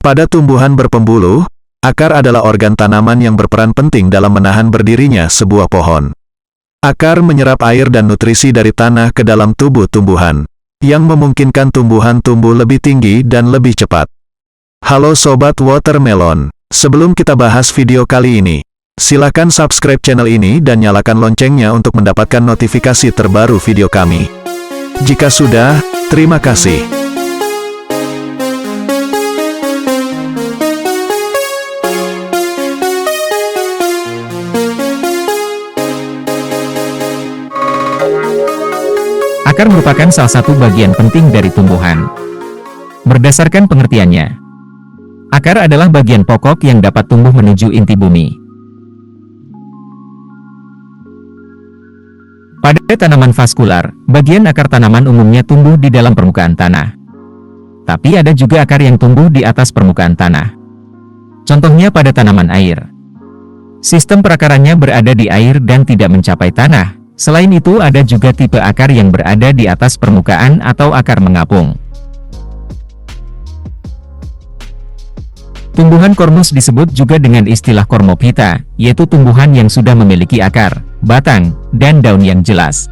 Pada tumbuhan berpembuluh, akar adalah organ tanaman yang berperan penting dalam menahan berdirinya sebuah pohon. Akar menyerap air dan nutrisi dari tanah ke dalam tubuh tumbuhan, yang memungkinkan tumbuhan tumbuh lebih tinggi dan lebih cepat. Halo Sobat Watermelon, sebelum kita bahas video kali ini, silakan subscribe channel ini dan nyalakan loncengnya untuk mendapatkan notifikasi terbaru video kami. Jika sudah, terima kasih. Akar merupakan salah satu bagian penting dari tumbuhan. Berdasarkan pengertiannya, akar adalah bagian pokok yang dapat tumbuh menuju inti bumi. Pada tanaman vaskular, bagian akar tanaman umumnya tumbuh di dalam permukaan tanah. Tapi ada juga akar yang tumbuh di atas permukaan tanah. Contohnya pada tanaman air. Sistem perakarannya berada di air dan tidak mencapai tanah. Selain itu ada juga tipe akar yang berada di atas permukaan atau akar mengapung. Tumbuhan kormus disebut juga dengan istilah kormophyta, yaitu tumbuhan yang sudah memiliki akar, batang, dan daun yang jelas.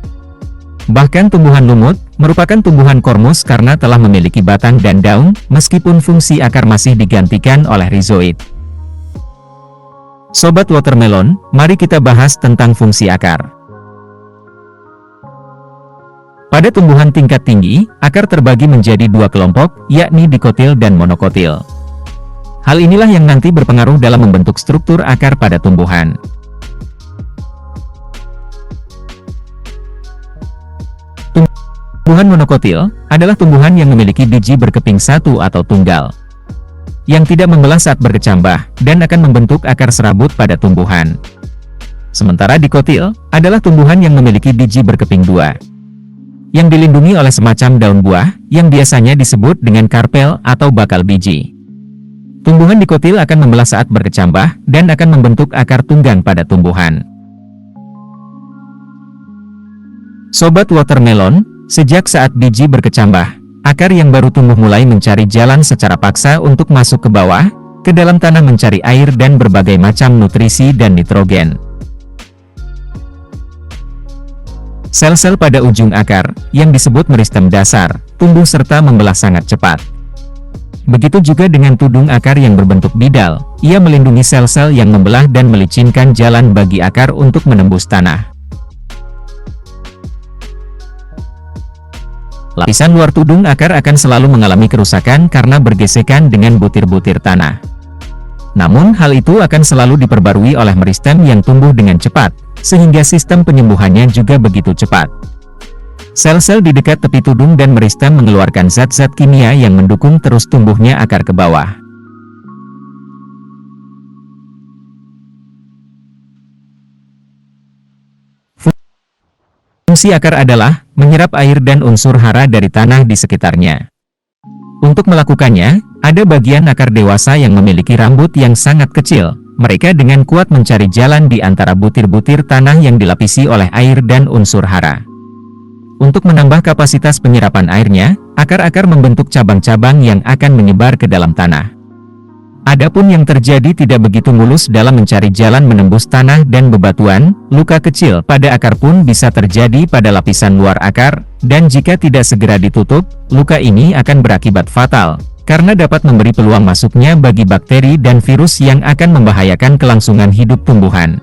Bahkan tumbuhan lumut merupakan tumbuhan kormus karena telah memiliki batang dan daun, meskipun fungsi akar masih digantikan oleh rizoid. Sobat Watermelon, mari kita bahas tentang fungsi akar. Pada tumbuhan tingkat tinggi, akar terbagi menjadi dua kelompok, yakni dikotil dan monokotil. Hal inilah yang nanti berpengaruh dalam membentuk struktur akar pada tumbuhan. Tumbuhan monokotil adalah tumbuhan yang memiliki biji berkeping satu atau tunggal, yang tidak membelah saat berkecambah, dan akan membentuk akar serabut pada tumbuhan. Sementara dikotil adalah tumbuhan yang memiliki biji berkeping dua, yang dilindungi oleh semacam daun buah, yang biasanya disebut dengan karpel atau bakal biji. Tumbuhan dikotil akan membelah saat berkecambah, dan akan membentuk akar tunggang pada tumbuhan. Sobat Watermelon, sejak saat biji berkecambah, akar yang baru tumbuh mulai mencari jalan secara paksa untuk masuk ke bawah, ke dalam tanah mencari air dan berbagai macam nutrisi dan nitrogen. Sel-sel pada ujung akar, yang disebut meristem dasar, tumbuh serta membelah sangat cepat. Begitu juga dengan tudung akar yang berbentuk bidal, ia melindungi sel-sel yang membelah dan melicinkan jalan bagi akar untuk menembus tanah. Lapisan luar tudung akar akan selalu mengalami kerusakan karena bergesekan dengan butir-butir tanah. Namun hal itu akan selalu diperbarui oleh meristem yang tumbuh dengan cepat, sehingga sistem penyembuhannya juga begitu cepat. Sel-sel di dekat tepi tudung dan meristem mengeluarkan zat-zat kimia yang mendukung terus tumbuhnya akar ke bawah. Fungsi akar adalah menyerap air dan unsur hara dari tanah di sekitarnya. Untuk melakukannya, ada bagian akar dewasa yang memiliki rambut yang sangat kecil. Mereka dengan kuat mencari jalan di antara butir-butir tanah yang dilapisi oleh air dan unsur hara. Untuk menambah kapasitas penyerapan airnya, akar-akar membentuk cabang-cabang yang akan menyebar ke dalam tanah. Adapun yang terjadi tidak begitu mulus dalam mencari jalan menembus tanah dan bebatuan, luka kecil pada akar pun bisa terjadi pada lapisan luar akar, dan jika tidak segera ditutup, luka ini akan berakibat fatal, karena dapat memberi peluang masuknya bagi bakteri dan virus yang akan membahayakan kelangsungan hidup tumbuhan.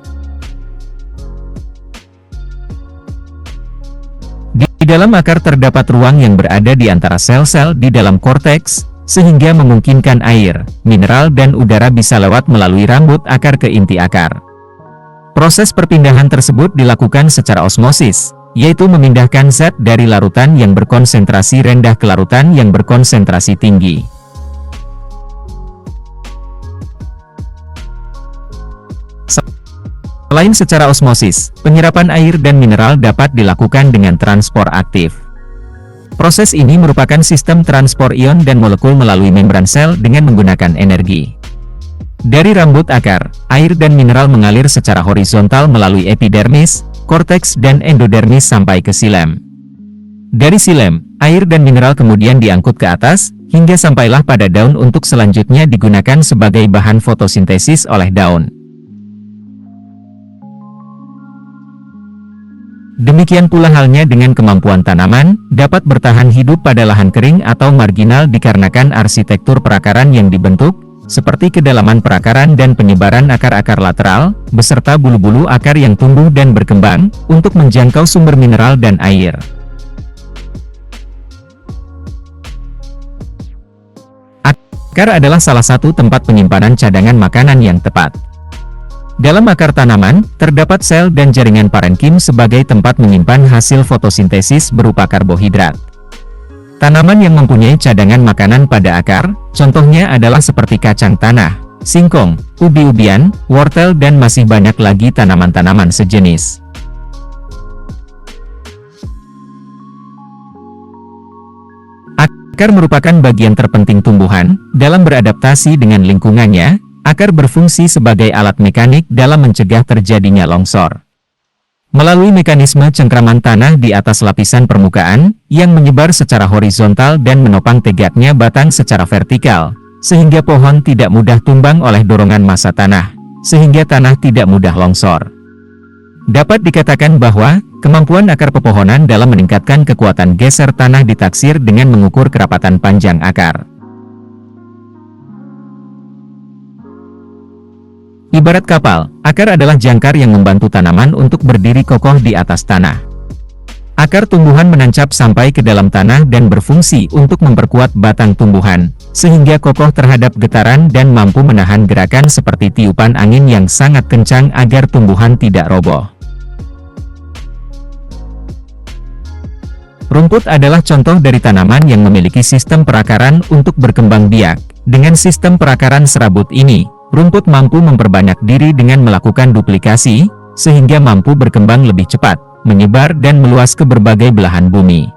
Di dalam akar terdapat ruang yang berada di antara sel-sel di dalam korteks, sehingga memungkinkan air, mineral dan udara bisa lewat melalui rambut akar ke inti akar. Proses perpindahan tersebut dilakukan secara osmosis, yaitu memindahkan zat dari larutan yang berkonsentrasi rendah ke larutan yang berkonsentrasi tinggi. Selain secara osmosis, penyerapan air dan mineral dapat dilakukan dengan transport aktif. Proses ini merupakan sistem transport ion dan molekul melalui membran sel dengan menggunakan energi. Dari rambut akar, air dan mineral mengalir secara horizontal melalui epidermis, korteks dan endodermis sampai ke xilem. Dari silem, air dan mineral kemudian diangkut ke atas, hingga sampailah pada daun untuk selanjutnya digunakan sebagai bahan fotosintesis oleh daun. Demikian pula halnya dengan kemampuan tanaman, dapat bertahan hidup pada lahan kering atau marginal dikarenakan arsitektur perakaran yang dibentuk, seperti kedalaman perakaran dan penyebaran akar-akar lateral, beserta bulu-bulu akar yang tumbuh dan berkembang, untuk menjangkau sumber mineral dan air. Akar adalah salah satu tempat penyimpanan cadangan makanan yang tepat. Dalam akar tanaman, terdapat sel dan jaringan parenkim sebagai tempat menyimpan hasil fotosintesis berupa karbohidrat. Tanaman yang mempunyai cadangan makanan pada akar, contohnya adalah seperti kacang tanah, singkong, ubi-ubian, wortel dan masih banyak lagi tanaman-tanaman sejenis. Akar merupakan bagian terpenting tumbuhan dalam beradaptasi dengan lingkungannya. Akar berfungsi sebagai alat mekanik dalam mencegah terjadinya longsor. Melalui mekanisme cengkraman tanah di atas lapisan permukaan, yang menyebar secara horizontal dan menopang tegaknya batang secara vertikal, sehingga pohon tidak mudah tumbang oleh dorongan massa tanah, sehingga tanah tidak mudah longsor. Dapat dikatakan bahwa, kemampuan akar pepohonan dalam meningkatkan kekuatan geser tanah ditaksir dengan mengukur kerapatan panjang akar. Ibarat kapal, akar adalah jangkar yang membantu tanaman untuk berdiri kokoh di atas tanah. Akar tumbuhan menancap sampai ke dalam tanah dan berfungsi untuk memperkuat batang tumbuhan, sehingga kokoh terhadap getaran dan mampu menahan gerakan seperti tiupan angin yang sangat kencang agar tumbuhan tidak roboh. Rumput adalah contoh dari tanaman yang memiliki sistem perakaran untuk berkembang biak. Dengan sistem perakaran serabut ini, rumput mampu memperbanyak diri dengan melakukan duplikasi, sehingga mampu berkembang lebih cepat, menyebar dan meluas ke berbagai belahan bumi.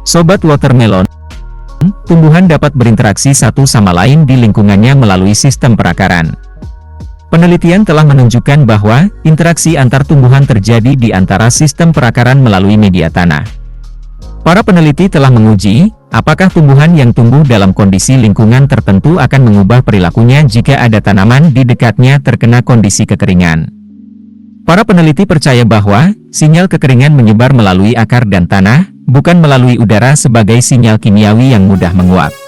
Sobat watermelon, tumbuhan dapat berinteraksi satu sama lain di lingkungannya melalui sistem perakaran. Penelitian telah menunjukkan bahwa, interaksi antar tumbuhan terjadi di antara sistem perakaran melalui media tanah. Para peneliti telah menguji, apakah tumbuhan yang tumbuh dalam kondisi lingkungan tertentu akan mengubah perilakunya jika ada tanaman di dekatnya terkena kondisi kekeringan. Para peneliti percaya bahwa, sinyal kekeringan menyebar melalui akar dan tanah, bukan melalui udara sebagai sinyal kimiawi yang mudah menguap.